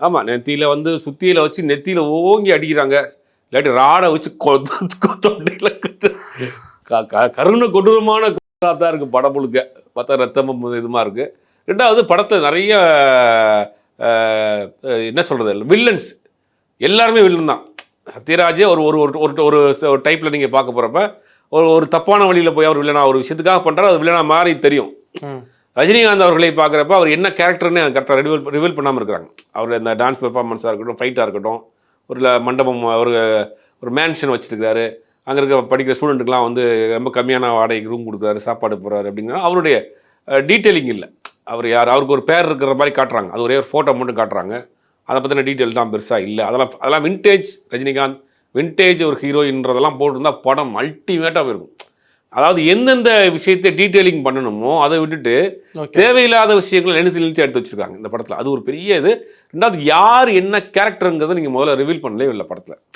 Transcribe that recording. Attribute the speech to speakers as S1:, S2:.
S1: ஆமாம், நெத்தியில் வந்து சுத்தியில் வச்சு நெத்தியில் ஓங்கி அடிக்கிறாங்க, இல்லாட்டி ராடை வச்சு தொண்டையில் கருணை கொடூரமான தான் இருக்குது படம் முழுக்க. பார்த்தா ரத்தமும் இதுமாக இருக்குது. ரெண்டாவது படத்தில் நிறைய என்ன சொல்கிறது, வில்லன்ஸ் எல்லாருமே வில்லன் தான். சத்யராஜே ஒரு ஒரு ஒரு ஒரு டைப்பில் நீங்கள் பார்க்க போகிறப்ப ஒரு தப்பான வழியில் போய் அவர் வில்லனா ஒரு விஷயத்துக்காக பண்ணுறாரு, அது வில்லனா மாறி தெரியும். ரஜினிகாந்த் அவர்களை பார்க்குறப்ப அவர் என்ன கேரக்டர்னு கரெக்டாக ரிவீல் பண்ணாமல் இருக்கிறாங்க. அவர் இந்த டான்ஸ் பெர்ஃபார்மன்ஸாக இருக்கட்டும், ஃபைட்டாக இருக்கட்டும், ஒரு மண்டபம் ஒரு மேன்ஷன் வச்சுருக்காரு, அங்கே இருக்க படிக்கிற ஸ்டூடெண்ட்டுக்கெலாம் வந்து ரொம்ப கம்மியான வாடகைக்கு ரூம் கொடுக்குறாரு, சாப்பாடு போகிறாரு அப்படிங்கிற அவருடைய டீட்டெயிலிங் இல்லை. அவர் யார், அவருக்கு ஒரு பேர் இருக்கிற மாதிரி காட்டுறாங்க, அது ஒரே ஒரு ஃபோட்டோ மட்டும் காட்டுறாங்க, அதை பற்றின டீட்டெயில் தான் பெருசாக இல்லை. அதெல்லாம் வின்டேஜ் ரஜினிகாந்த், வின்டேஜ் ஒரு ஹீரோயின்றதெல்லாம் போட்டிருந்தால் படம் அல்டிமேட்டாக இருக்கும். அதாவது எந்தெந்த விஷயத்தை டீட்டெயிலிங் பண்ணணுமோ அதை விட்டுட்டு தேவையில்லாத விஷயங்கள் எழுத்து எடுத்து வச்சுருக்காங்க இந்த படத்தில். அது ஒரு பெரிய இது. ரெண்டாவது யார் என்ன கேரக்டருங்கிறத நீங்கள் முதல்ல ரிவீல் பண்ணலே இல்லை படத்தில்.